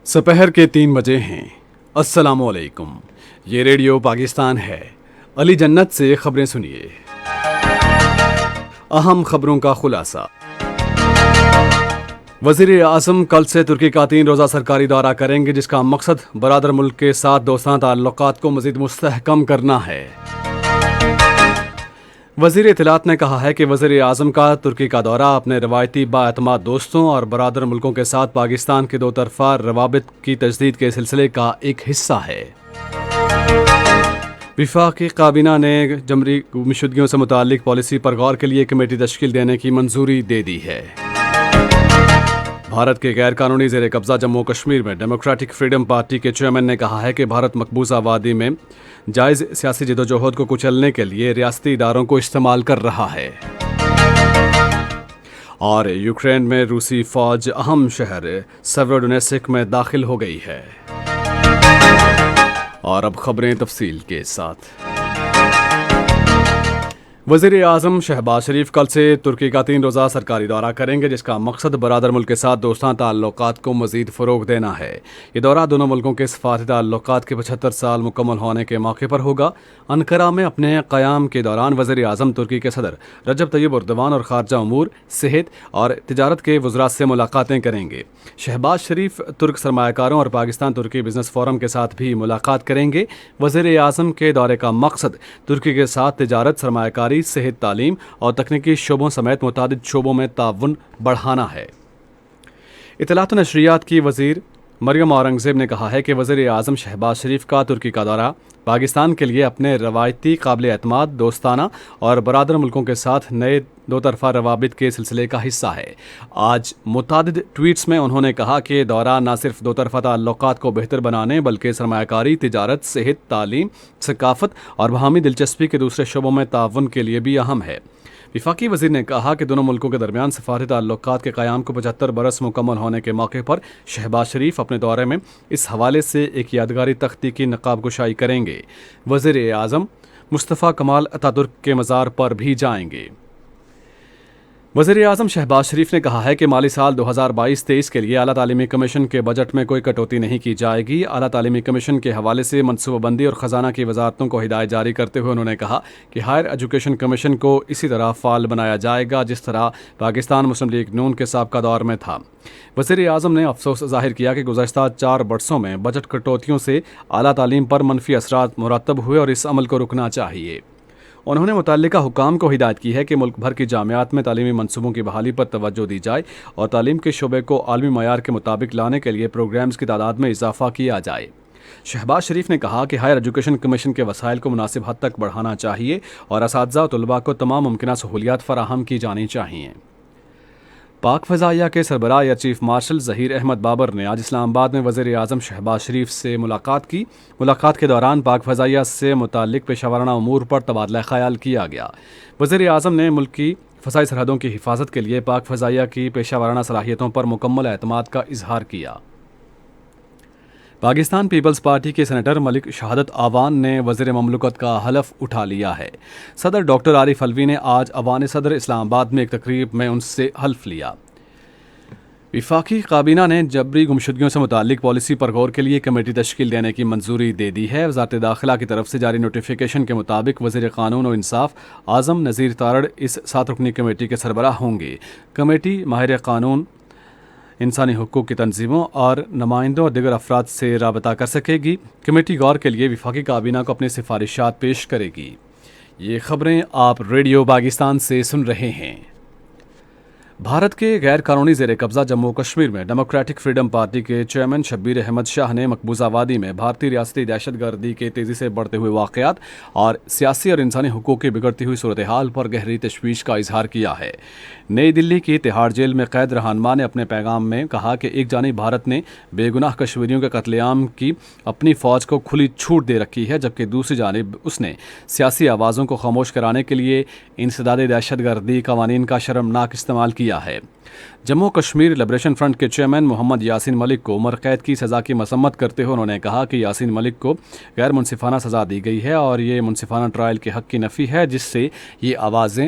سپہر کے 3 بجے ہیں۔ السلام علیکم، یہ ریڈیو پاکستان ہے۔ علی جنت سے خبریں سنیے۔ اہم خبروں کا خلاصہ۔ وزیر اعظم کل سے ترکی کا 3 روزہ سرکاری دورہ کریں گے، جس کا مقصد برادر ملک کے ساتھ دوستانہ تعلقات کو مزید مستحکم کرنا ہے۔ وزیر اطلاعات نے کہا ہے کہ وزیر اعظم کا ترکی کا دورہ اپنے روایتی بااعتماد دوستوں اور برادر ملکوں کے ساتھ پاکستان کے 2 طرفہ روابط کی تجدید کے سلسلے کا ایک حصہ ہے۔ وفاقی کابینہ نے جبری گمشدگیوں سے متعلق پالیسی پر غور کے لیے کمیٹی تشکیل دینے کی منظوری دے دی ہے۔ بھارت کے غیر قانونی زیر قبضہ جموں کشمیر میں ڈیموکریٹک فریڈم پارٹی کے چیئرمین نے کہا ہے کہ بھارت مقبوضہ وادی میں جائز سیاسی جدوجہد کو کچلنے کے لیے ریاستی اداروں کو استعمال کر رہا ہے۔ اور یوکرین میں روسی فوج اہم شہر سیورڈونیسک میں داخل ہو گئی ہے۔ اور اب خبریں تفصیل کے ساتھ۔ وزیر اعظم شہباز شریف کل سے ترکی کا 3 روزہ سرکاری دورہ کریں گے، جس کا مقصد برادر ملک کے ساتھ دوستانہ تعلقات کو مزید فروغ دینا ہے۔ یہ دورہ دونوں ملکوں کے سفارتی تعلقات کے 75 سال مکمل ہونے کے موقع پر ہوگا۔ انقرہ میں اپنے قیام کے دوران وزیر اعظم ترکی کے صدر رجب طیب اردوان اور خارجہ امور، صحت اور تجارت کے وزراء سے ملاقاتیں کریں گے۔ شہباز شریف ترک سرمایہ کاروں اور پاکستان ترکی بزنس فورم کے ساتھ بھی ملاقات کریں گے۔ وزیر اعظم کے دورے کا مقصد ترکی کے ساتھ تجارت، سرمایہ کاری، صحت، تعلیم اور تکنیکی شعبوں سمیت متعدد شعبوں میں تعاون بڑھانا ہے۔ اطلاعات و نشریات کی وزیر مریم اورنگزیب نے کہا ہے کہ وزیر اعظم شہباز شریف کا ترکی کا دورہ پاکستان کے لیے اپنے روایتی قابل اعتماد دوستانہ اور برادر ملکوں کے ساتھ نئے 2 طرفہ روابط کے سلسلے کا حصہ ہے۔ آج متعدد ٹویٹس میں انہوں نے کہا کہ دورہ نہ صرف 2 طرفہ تعلقات کو بہتر بنانے بلکہ سرمایہ کاری، تجارت، صحت، تعلیم، ثقافت اور باہمی دلچسپی کے دوسرے شعبوں میں تعاون کے لیے بھی اہم ہے۔ وفاقی وزیر نے کہا کہ دونوں ملکوں کے درمیان سفارتی تعلقات کے قیام کو 75 برس مکمل ہونے کے موقع پر شہباز شریف اپنے دورے میں اس حوالے سے ایک یادگاری تختی کی نقاب کشائی کریں گے۔ وزیر اعظم مصطفیٰ کمال اتاترک کے مزار پر بھی جائیں گے۔ وزیر اعظم شہباز شریف نے کہا ہے کہ مالی سال 2022-23 کے لیے اعلیٰ تعلیمی کمیشن کے بجٹ میں کوئی کٹوتی نہیں کی جائے گی۔ اعلیٰ تعلیمی کمیشن کے حوالے سے منصوبہ بندی اور خزانہ کی وزارتوں کو ہدایت جاری کرتے ہوئے انہوں نے کہا کہ ہائر ایجوکیشن کمیشن کو اسی طرح فعال بنایا جائے گا جس طرح پاکستان مسلم لیگ نون کے سابقہ دور میں تھا۔ وزیر اعظم نے افسوس ظاہر کیا کہ گزشتہ 4 برسوں میں بجٹ کٹوتیوں سے اعلیٰ تعلیم پر منفی اثرات مرتب ہوئے اور اس عمل کو رکنا چاہیے۔ انہوں نے متعلقہ حکام کو ہدایت کی ہے کہ ملک بھر کی جامعات میں تعلیمی منصوبوں کی بحالی پر توجہ دی جائے اور تعلیم کے شعبے کو عالمی معیار کے مطابق لانے کے لیے پروگرامز کی تعداد میں اضافہ کیا جائے۔ شہباز شریف نے کہا کہ ہائر ایجوکیشن کمیشن کے وسائل کو مناسب حد تک بڑھانا چاہیے اور اساتذہ و طلباء کو تمام ممکنہ سہولیات فراہم کی جانی چاہئیں۔ پاک فضائیہ کے سربراہ air chief marshal Zaheer Ahmed Babar نے آج اسلام آباد میں وزیر اعظم شہباز شریف سے ملاقات کی۔ ملاقات کے دوران پاک فضائیہ سے متعلق پیشہ ورانہ امور پر تبادلہ خیال کیا گیا۔ وزیر اعظم نے ملک کی فضائی سرحدوں کی حفاظت کے لیے پاک فضائیہ کی پیشہ ورانہ صلاحیتوں پر مکمل اعتماد کا اظہار کیا۔ پاکستان پیپلز پارٹی کے سینیٹر ملک شہادت آوان نے وزیر مملکت کا حلف اٹھا لیا ہے۔ صدر ڈاکٹر عارف علوی نے آج ایوان صدر اسلام آباد میں ایک تقریب میں ان سے حلف لیا۔ وفاقی کابینہ نے جبری گمشدگیوں سے متعلق پالیسی پر غور کے لیے کمیٹی تشکیل دینے کی منظوری دے دی ہے۔ وزارت داخلہ کی طرف سے جاری نوٹیفیکیشن کے مطابق وزیر قانون و انصاف اعظم نذیر تارڑ اس 7 رکنی کمیٹی کے سربراہ ہوں گے۔ کمیٹی ماہر قانون، انسانی حقوق کی تنظیموں اور نمائندوں اور دیگر افراد سے رابطہ کر سکے گی۔ کمیٹی غور کے لیے وفاقی کابینہ کو اپنی سفارشات پیش کرے گی۔ یہ خبریں آپ ریڈیو پاکستان سے سن رہے ہیں۔ بھارت کے غیر قانونی زیر قبضہ جموں کشمیر میں ڈیموکریٹک فریڈم پارٹی کے چیئرمین شبیر احمد شاہ نے مقبوضہ وادی میں بھارتی ریاستی دہشت گردی کے تیزی سے بڑھتے ہوئے واقعات اور سیاسی اور انسانی حقوق کی بگڑتی ہوئی صورتحال پر گہری تشویش کا اظہار کیا ہے۔ نئی دلی کی تہاڑ جیل میں قید رہنما نے اپنے پیغام میں کہا کہ ایک جانب بھارت نے بے گناہ کشمیریوں کے قتل عام کی اپنی فوج کو کھلی چھوٹ دے رکھی ہے، جبکہ دوسری جانب اس نے سیاسی آوازوں کو خاموش کرانے کے لیے انسداد دہشت گردی قوانین کا شرمناک استعمال کیا ہے۔ جموں کشمیر لبریشن فرنٹ کے چیئرمین محمد یاسین ملک کو عمر قید کی سزا کی مذمت کرتے ہوئے انہوں نے کہا کہ یاسین ملک کو غیر منصفانہ سزا دی گئی ہے اور یہ منصفانہ ٹرائل کے حق کی نفی ہے جس سے یہ آوازیں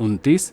29,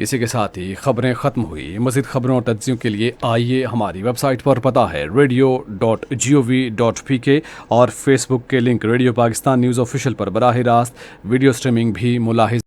اسی کے ساتھ ہی خبریں ختم ہوئی. مزید خبروں اور تجزیوں کے لیے آئیے ہماری ویب سائٹ پر، پتہ ہے radio.gov.pk، اور فیس بک کے link radio Pakistan news official پر براہ راست ویڈیو سٹریمنگ بھی ملاحظ